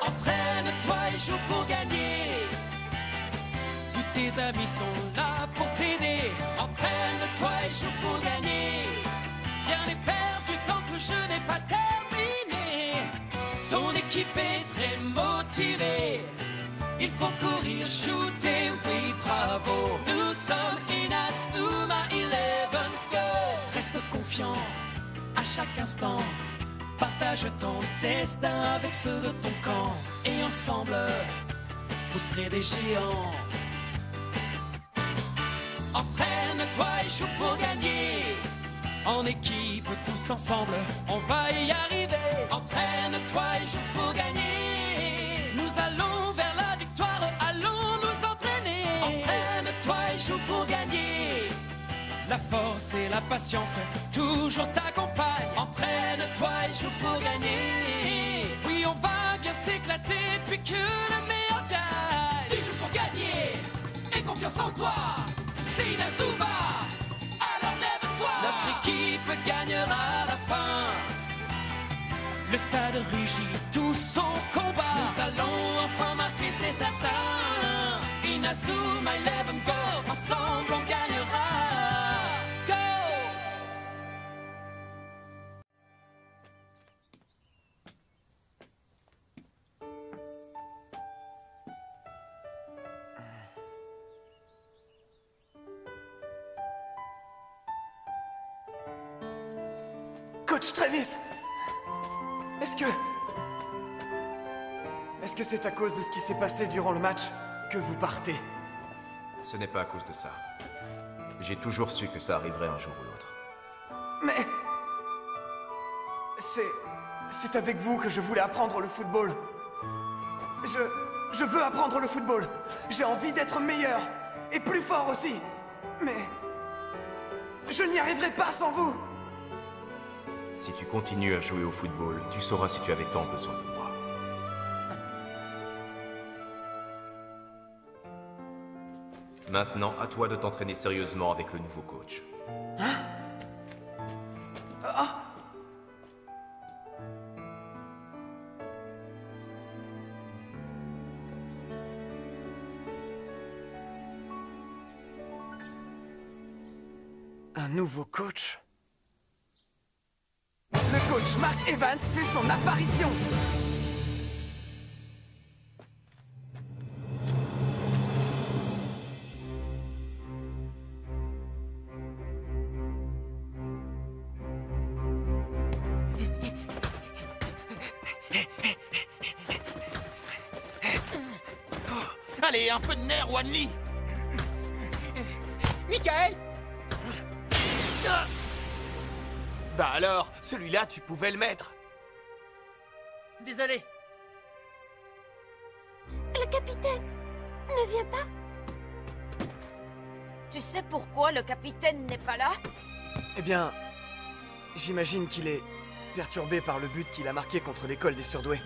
Entraîne-toi et joue pour gagner. Tous tes amis sont là pour t'aider. Entraîne-toi et joue pour gagner. Rien n'est perdu tant que le jeu n'est pas terminé. Ton équipe est très motivée. Il faut courir, shooter, oui bravo. Nous sommes Inazuma 11 Go. Reste confiant à chaque instant. Partage ton destin avec ceux de ton camp. Et ensemble, vous serez des géants. Entraîne-toi et joue pour gagner. En équipe, tous ensemble, on va y arriver. Entraîne-toi et joue pour gagner. Nous allons vers la victoire, allons nous entraîner. Entraîne-toi et joue pour gagner. La force et la patience toujours t'accompagnent. Entraîne-toi et joue pour gagner. Oui, on va bien s'éclater puis que le meilleur gagne. Tu joues pour gagner et confiance en toi. C'est Inazuma, alors lève-toi. Notre équipe gagnera à la fin. Le stade rugit tout son combat. Nous allons enfin marquer, c'est certain. Inazuma 11 Go, ensemble on gagnera. Go! Coach Travis! Est-ce que c'est à cause de ce qui s'est passé durant le match que vous partez? Ce n'est pas à cause de ça. J'ai toujours su que ça arriverait un jour ou l'autre. Mais... C'est avec vous que je voulais apprendre le football. Je veux apprendre le football. J'ai envie d'être meilleur. Et plus fort aussi. Mais... je n'y arriverai pas sans vous. Si tu continues à jouer au football, tu sauras si tu avais tant besoin de moi. Maintenant, à toi de t'entraîner sérieusement avec le nouveau coach. Hein? Ah! Un nouveau coach? Le coach Mark Evans fait son apparition! Allez, un peu de nerf, Wanli. Michael. Bah alors, celui-là, tu pouvais le mettre. Désolé. Le capitaine ne vient pas? Tu sais pourquoi le capitaine n'est pas là? Eh bien, j'imagine qu'il est perturbé par le but qu'il a marqué contre l'école des surdoués.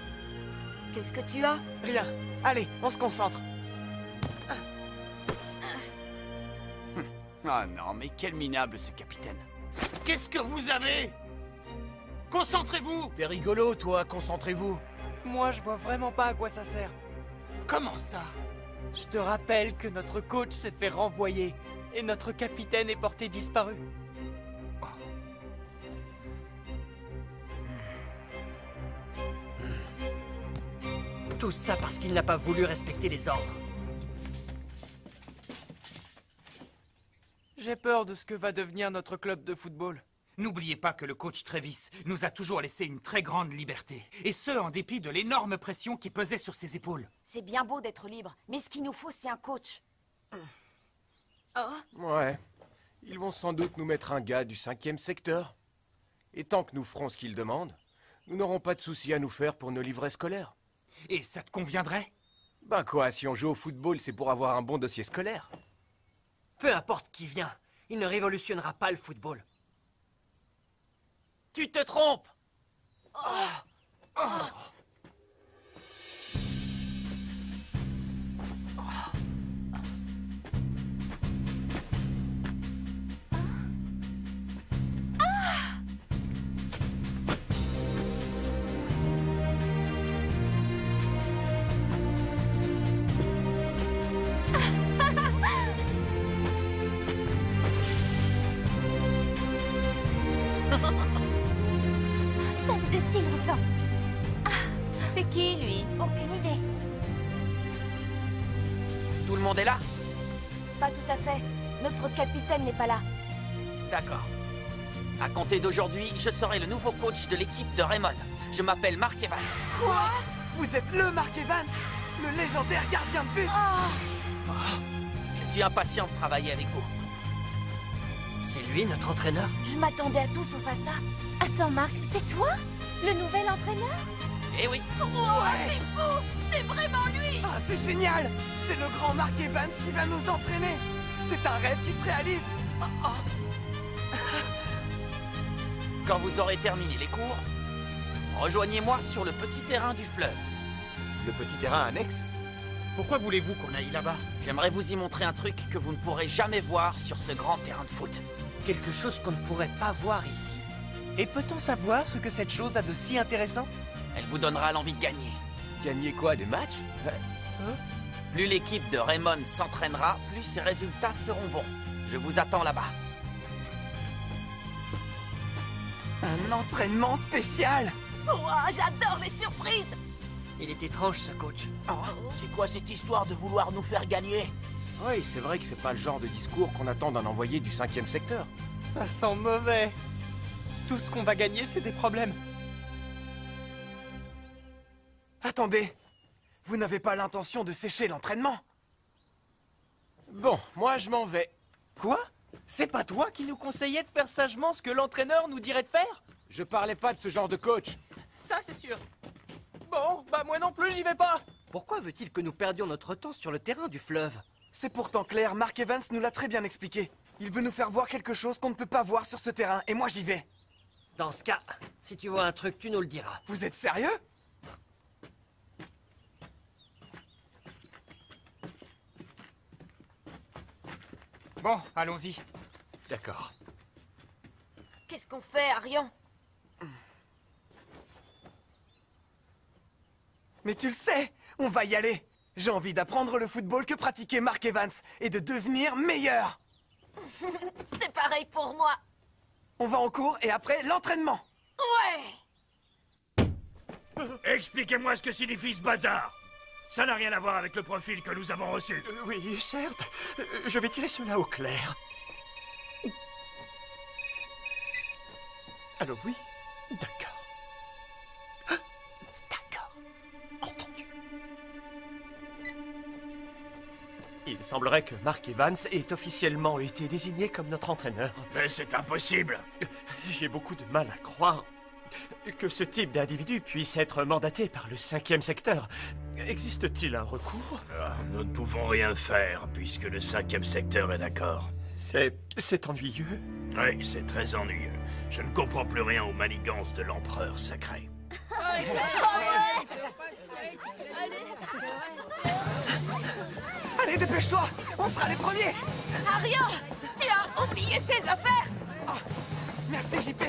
Qu'est-ce que tu as? Rien. Allez, on se concentre. Ah non, mais quel minable ce capitaine. Qu'est-ce que vous avez? Concentrez-vous! T'es rigolo, toi, concentrez-vous. Moi, je vois vraiment pas à quoi ça sert. Comment ça? Je te rappelle que notre coach s'est fait renvoyer et notre capitaine est porté disparu. Tout ça parce qu'il n'a pas voulu respecter les ordres. J'ai peur de ce que va devenir notre club de football. N'oubliez pas que le coach Travis nous a toujours laissé une très grande liberté. Et ce, en dépit de l'énorme pression qui pesait sur ses épaules. C'est bien beau d'être libre, mais ce qu'il nous faut, c'est un coach. Oh? Ouais. Ils vont sans doute nous mettre un gars du 5e secteur. Et tant que nous ferons ce qu'ils demandent, nous n'aurons pas de soucis à nous faire pour nos livrets scolaires. Et ça te conviendrait? Ben quoi, si on joue au football, c'est pour avoir un bon dossier scolaire. Peu importe qui vient, il ne révolutionnera pas le football. Tu te trompes! C'est qui, lui? Aucune idée. Tout le monde est là? Pas tout à fait. Notre capitaine n'est pas là. D'accord. À compter d'aujourd'hui, je serai le nouveau coach de l'équipe de Raymond. Je m'appelle Mark Evans. Quoi? Vous êtes le Mark Evans, le légendaire gardien de but. Je suis impatient de travailler avec vous. C'est lui, notre entraîneur? Je m'attendais à tout sauf à ça. Attends, Marc, c'est toi? Le nouvel entraîneur? Eh oui. C'est fou! C'est vraiment lui! Ah, c'est génial! C'est le grand Mark Evans qui va nous entraîner. C'est un rêve qui se réalise. Quand vous aurez terminé les cours, rejoignez-moi sur le petit terrain du fleuve. Le petit terrain annexe? Pourquoi voulez-vous qu'on aille là-bas? J'aimerais vous y montrer un truc que vous ne pourrez jamais voir sur ce grand terrain de foot. Quelque chose qu'on ne pourrait pas voir ici. Et peut-on savoir ce que cette chose a de si intéressant? Elle vous donnera l'envie de gagner. Gagner quoi, des matchs? Plus l'équipe de Raymond s'entraînera, plus ses résultats seront bons. Je vous attends là-bas. Un entraînement spécial. Ouah, j'adore les surprises! Il est étrange, ce coach. C'est quoi cette histoire de vouloir nous faire gagner? Oui, c'est vrai que c'est pas le genre de discours qu'on attend d'un envoyé du 5e secteur. Ça sent mauvais. Tout ce qu'on va gagner, c'est des problèmes. Attendez, vous n'avez pas l'intention de sécher l'entraînement? Bon, moi je m'en vais. Quoi? C'est pas toi qui nous conseillais de faire sagement ce que l'entraîneur nous dirait de faire? Je parlais pas de ce genre de coach. Ça, c'est sûr. Bon, bah moi non plus, j'y vais pas. Pourquoi veut-il que nous perdions notre temps sur le terrain du fleuve? C'est pourtant clair, Mark Evans nous l'a très bien expliqué. Il veut nous faire voir quelque chose qu'on ne peut pas voir sur ce terrain, et moi j'y vais. Dans ce cas, si tu vois un truc, tu nous le diras. Vous êtes sérieux? Bon, allons-y. D'accord. Qu'est-ce qu'on fait, Arion? Mais tu le sais, on va y aller. J'ai envie d'apprendre le football que pratiquait Mark Evans et de devenir meilleur. C'est pareil pour moi. On va en cours et après l'entraînement. Ouais! Expliquez-moi ce que signifie ce bazar. Ça n'a rien à voir avec le profil que nous avons reçu. Oui, certes. Je vais tirer cela au clair. Alors oui, d'accord. D'accord. Entendu. Il semblerait que Mark Evans ait officiellement été désigné comme notre entraîneur. Mais c'est impossible. J'ai beaucoup de mal à croire que ce type d'individu puisse être mandaté par le 5e secteur. Existe-t-il un recours? Nous ne pouvons rien faire puisque le 5e secteur est d'accord. C'est ennuyeux. Oui, c'est très ennuyeux. Je ne comprends plus rien aux manigances de l'empereur sacré. Allez, dépêche-toi, on sera les premiers. Arion! Tu as oublié tes affaires! Merci, JP.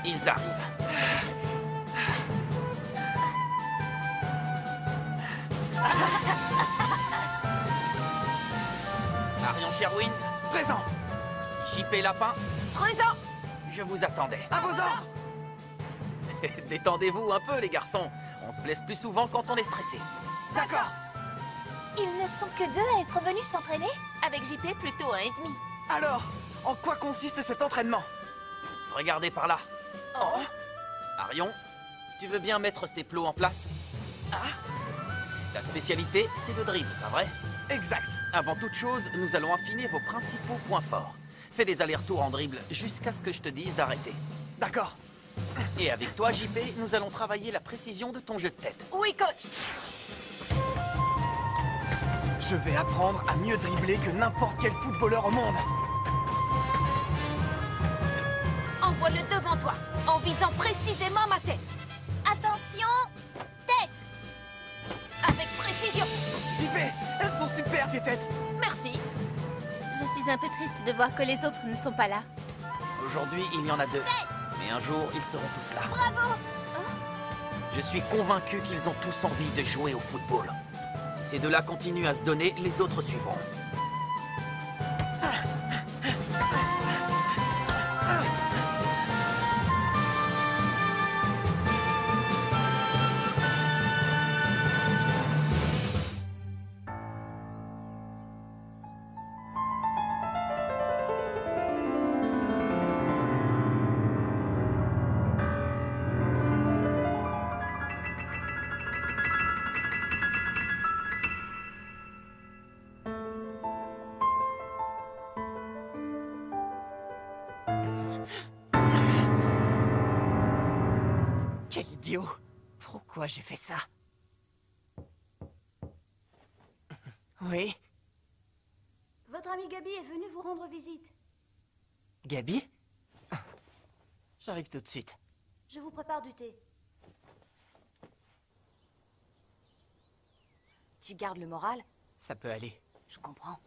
Ils arrivent. Arion Sherwind, Présent. JP Lapin, Présent! je vous attendais. À vos ordres. Détendez-vous un peu, les garçons. On se blesse plus souvent quand on est stressé. D'accord. Ils ne sont que deux à être venus s'entraîner? Avec JP, plutôt 1,5. Alors, en quoi consiste cet entraînement? Regardez par là. Arion, tu veux bien mettre ces plots en place? Ta spécialité, c'est le dribble, pas vrai? Exact. Avant toute chose, nous allons affiner vos principaux points forts. Fais des allers-retours en dribble jusqu'à ce que je te dise d'arrêter. D'accord. Et avec toi, JP, nous allons travailler la précision de ton jeu de tête. Oui, coach! Je vais apprendre à mieux dribbler que n'importe quel footballeur au monde. Envoie-le devant toi, en visant précisément ma tête. Attention! Tête! Avec précision. JP, elles sont super tes têtes. Merci. Je suis un peu triste de voir que les autres ne sont pas là. Aujourd'hui, il y en a deux. Mais un jour, ils seront tous là. Bravo! Je suis convaincu qu'ils ont tous envie de jouer au football. Si ces deux-là continuent à se donner, les autres suivront. idiot. Pourquoi j'ai fait ça? Oui? Votre ami Gabi est venu vous rendre visite. Gabi? J'arrive tout de suite. Je vous prépare du thé. Tu gardes le moral? Ça peut aller. Je comprends.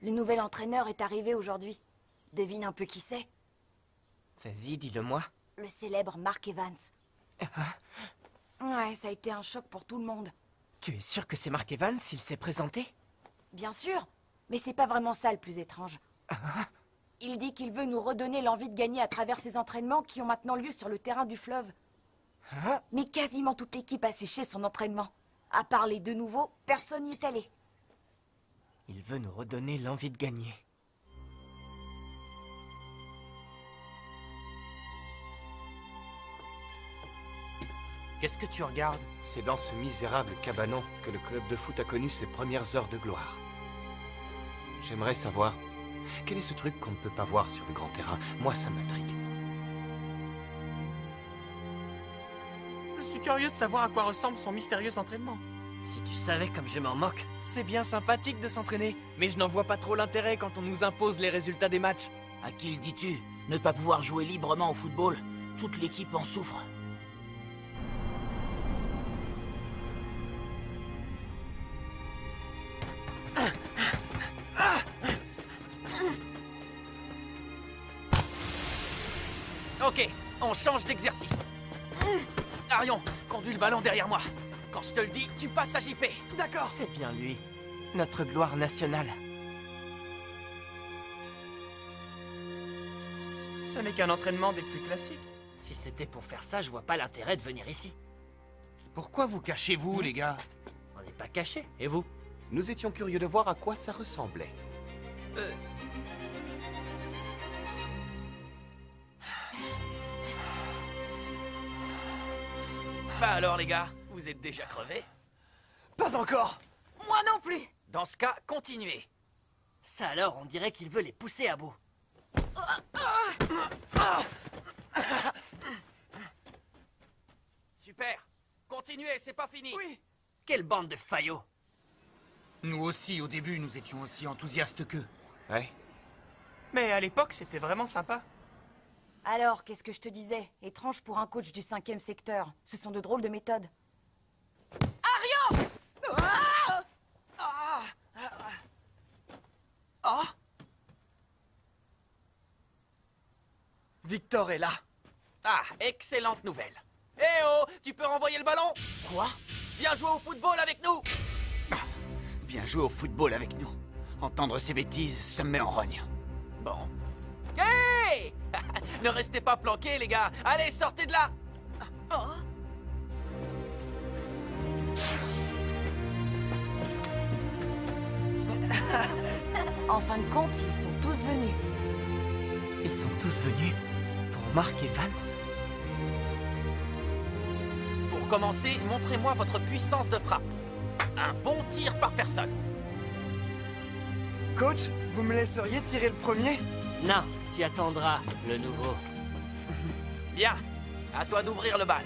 Le nouvel entraîneur est arrivé aujourd'hui. Devine un peu qui c'est? Vas-y, dis-le-moi. Le célèbre Mark Evans. Ouais, ça a été un choc pour tout le monde. Tu es sûr que c'est Mark Evans s'il s'est présenté? Bien sûr, mais c'est pas vraiment ça le plus étrange. Il dit qu'il veut nous redonner l'envie de gagner à travers ses entraînements qui ont maintenant lieu sur le terrain du fleuve. Mais quasiment toute l'équipe a séché son entraînement. À part les deux nouveaux, personne n'y est allé. Il veut nous redonner l'envie de gagner. Qu'est-ce que tu regardes? C'est dans ce misérable cabanon que le club de foot a connu ses premières heures de gloire. J'aimerais savoir, quel est ce truc qu'on ne peut pas voir sur le grand terrain? Moi, ça m'intrigue. Je suis curieux de savoir à quoi ressemble son mystérieux entraînement. Si tu savais comme je m'en moque. C'est bien sympathique de s'entraîner, mais je n'en vois pas trop l'intérêt quand on nous impose les résultats des matchs. À qui le dis-tu? Ne pas pouvoir jouer librement au football? Toute l'équipe en souffre. Ok, on change d'exercice. Arion, conduis le ballon derrière moi. Quand je te le dis, tu passes à JP. D'accord. C'est bien lui. Notre gloire nationale. Ce n'est qu'un entraînement des plus classiques. Si c'était pour faire ça, je vois pas l'intérêt de venir ici. Pourquoi vous cachez-vous, les gars? On n'est pas cachés, et vous? Nous étions curieux de voir à quoi ça ressemblait. Bah alors les gars, vous êtes déjà crevés? Pas encore. Moi non plus. Dans ce cas, continuez. Ça alors, on dirait qu'il veut les pousser à bout. Super. Continuez, c'est pas fini. Oui. Quelle bande de faillots. Nous aussi, au début, nous étions aussi enthousiastes qu'eux. Ouais. Mais à l'époque, c'était vraiment sympa. Alors, qu'est-ce que je te disais? Étrange pour un coach du 5e secteur. Ce sont de drôles de méthodes. Arion! Victor est là. Ah, excellente nouvelle. Eh oh, tu peux renvoyer le ballon? Quoi? Viens jouer au football avec nous. Bien joué au football avec nous. Entendre ces bêtises, ça me met en rogne. Bon. Hey! Ne restez pas planqués, les gars. Allez, sortez de là. En fin de compte, ils sont tous venus. Ils sont tous venus pour Mark Evans. Pour commencer, montrez-moi votre puissance de frappe. Un bon tir par personne. Coach, vous me laisseriez tirer le premier? Non, tu attendras le nouveau. Bien. À toi d'ouvrir le bal.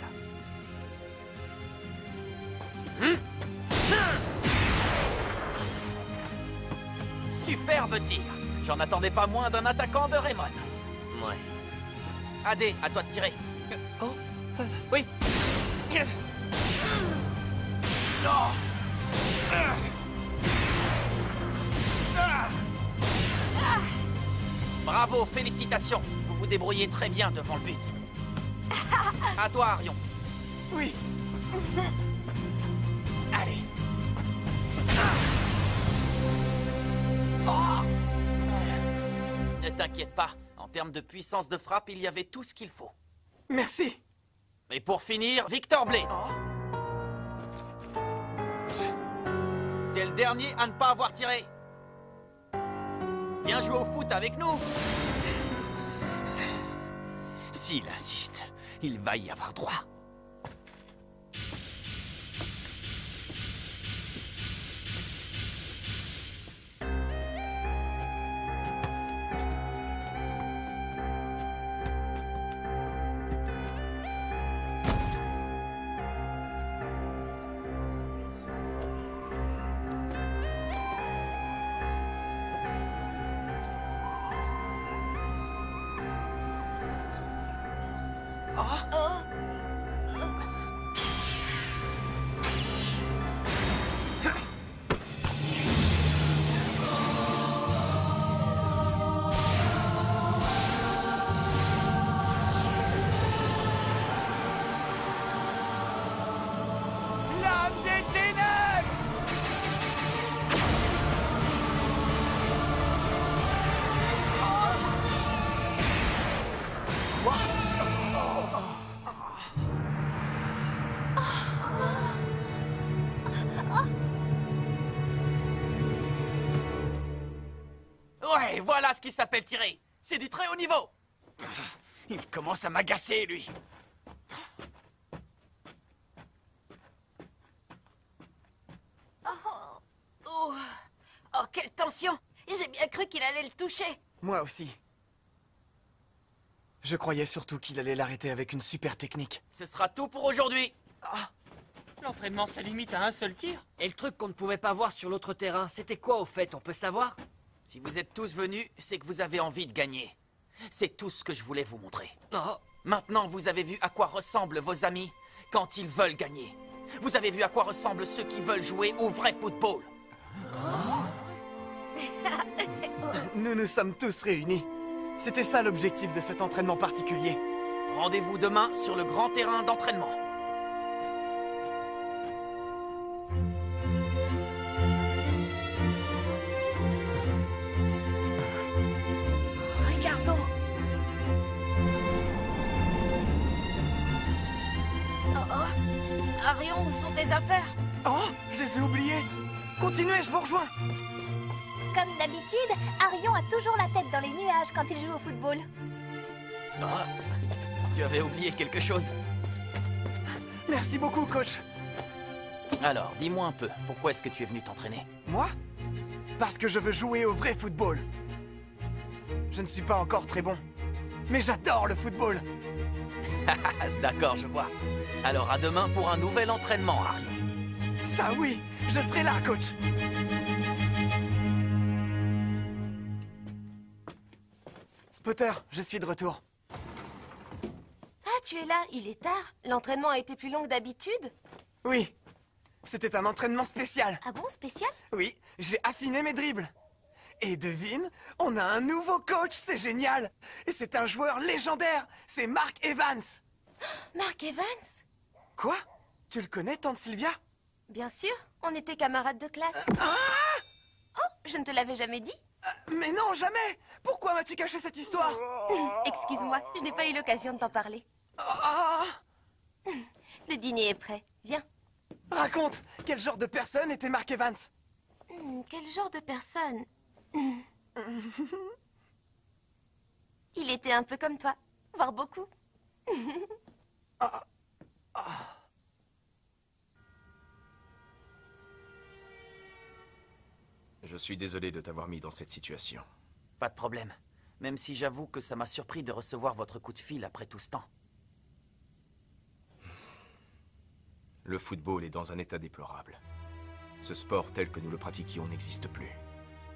Superbe tir. J'en attendais pas moins d'un attaquant de Raymond. Ouais. Adé, à toi de tirer. Oh. Oui. Non. Bravo, félicitations. Vous vous débrouillez très bien devant le but. À toi, Arion. Oui. Allez. Ne t'inquiète pas. En termes de puissance de frappe, il y avait tout ce qu'il faut. Merci. Et pour finir, Victor Blade. T'es le dernier à ne pas avoir tiré. Viens jouer au foot avec nous. S'il insiste, il va y avoir droit. L'âme des ténèbres! Ouais, voilà ce qui s'appelle tirer. C'est du très haut niveau. Il commence à m'agacer, lui. Oh, oh, quelle tension! J'ai bien cru qu'il allait le toucher. Moi aussi. Je croyais surtout qu'il allait l'arrêter avec une super technique. Ce sera tout pour aujourd'hui. L'entraînement se limite à un seul tir. Et le truc qu'on ne pouvait pas voir sur l'autre terrain, c'était quoi au fait? On peut savoir? Si vous êtes tous venus, c'est que vous avez envie de gagner. C'est tout ce que je voulais vous montrer. Oh. Maintenant, vous avez vu à quoi ressemblent vos amis quand ils veulent gagner. Vous avez vu à quoi ressemblent ceux qui veulent jouer au vrai football. Nous nous sommes tous réunis. C'était ça l'objectif de cet entraînement particulier. Rendez-vous demain sur le grand terrain d'entraînement. Ricardo! Oh, Arion, où sont tes affaires? Oh, je les ai oubliés. Continuez, je vous rejoins. Comme d'habitude, Arion a toujours la tête dans les nuages quand il joue au football. Ah, tu avais oublié quelque chose. Merci beaucoup, coach. Alors, dis-moi un peu, pourquoi est-ce que tu es venu t'entraîner? Moi? Parce que je veux jouer au vrai football. Je ne suis pas encore très bon, mais j'adore le football. D'accord, je vois. Alors à demain pour un nouvel entraînement, Arion. Ça oui, je serai là, coach. Spotter, je suis de retour. Ah, tu es là, il est tard. L'entraînement a été plus long que d'habitude? Oui, c'était un entraînement spécial. Ah bon, spécial? Oui, j'ai affiné mes dribbles. Et devine, on a un nouveau coach, c'est génial. Et c'est un joueur légendaire, c'est Mark Evans. Mark Evans? Quoi? Tu le connais, tante Sylvia? Bien sûr, on était camarades de classe. Oh, je ne te l'avais jamais dit? Mais non, jamais! Pourquoi m'as-tu caché cette histoire? Excuse-moi, je n'ai pas eu l'occasion de t'en parler. Le dîner est prêt, viens. Raconte, quel genre de personne était Mark Evans? Quel genre de personne? Il était un peu comme toi, voire beaucoup. Je suis désolé de t'avoir mis dans cette situation. Pas de problème. Même si j'avoue que ça m'a surpris de recevoir votre coup de fil après tout ce temps. Le football est dans un état déplorable. Ce sport tel que nous le pratiquions n'existe plus.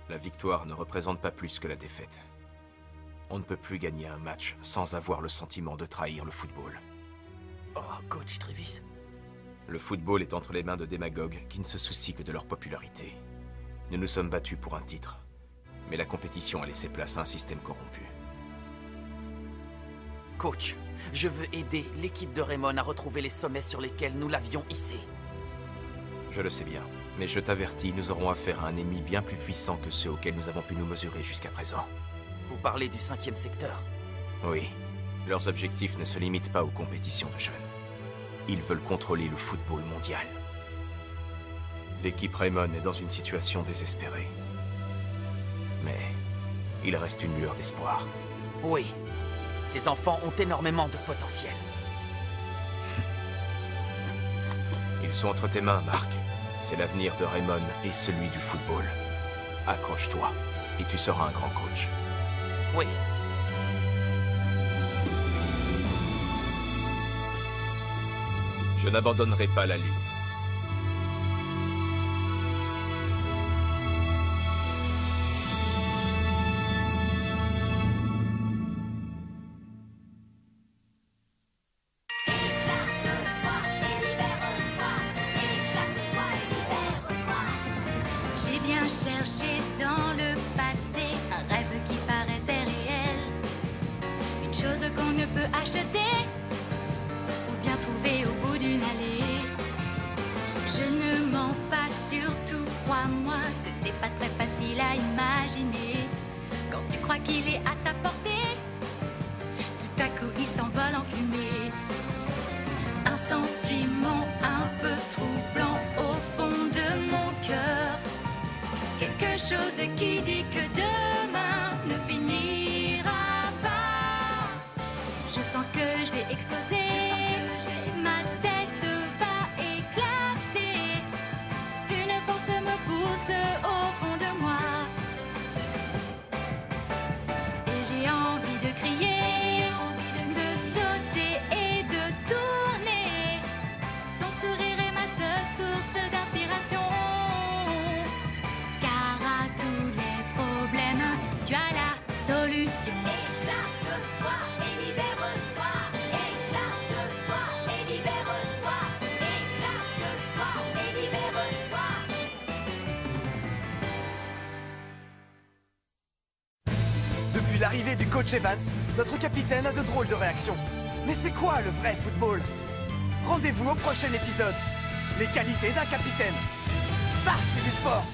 La victoire ne représente pas plus que la défaite. On ne peut plus gagner un match sans avoir le sentiment de trahir le football. Oh, coach Trevis. Le football est entre les mains de démagogues qui ne se soucient que de leur popularité. Nous nous sommes battus pour un titre, mais la compétition a laissé place à un système corrompu. Coach, je veux aider l'équipe de Raymond à retrouver les sommets sur lesquels nous l'avions hissé. Je le sais bien, mais je t'avertis, nous aurons affaire à un ennemi bien plus puissant que ceux auxquels nous avons pu nous mesurer jusqu'à présent. Vous parlez du 5e secteur? Oui, leurs objectifs ne se limitent pas aux compétitions de jeunes. Ils veulent contrôler le football mondial. L'équipe Raymond est dans une situation désespérée. Mais il reste une lueur d'espoir. Oui, ces enfants ont énormément de potentiel. Ils sont entre tes mains, Marc. C'est l'avenir de Raymond et celui du football. Accroche-toi, et tu seras un grand coach. Oui. Je n'abandonnerai pas la lutte. J'ai bien cherché dans le passé un rêve qui paraissait réel. Une chose qu'on ne peut acheter ou bien trouver au bout d'une allée. Je ne mens pas, surtout crois-moi, ce n'est pas très facile à imaginer. Quand tu crois qu'il est à ta portée, tout à coup il s'envole en fumée. Un sentiment un peu troublant au fond de mon cœur. Quelque chose qui dit que demain ne finira pas. Je sens que je vais exploser. Ma tête va éclater. Une force me pousse au fond de moi. Et j'ai envie de crier, de sauter et de tourner. Ton sourire est ma seule source d'inspiration. Car à tous les problèmes, tu as la solution. Éclate-toi et libère-toi. Éclate-toi et libère-toi. Éclate-toi et libère-toi. Depuis l'arrivée du coach Evans, notre capitaine a de drôles de réactions. Mais c'est quoi le vrai football? Rendez-vous au prochain épisode. Les qualités d'un capitaine. Ça, c'est du sport.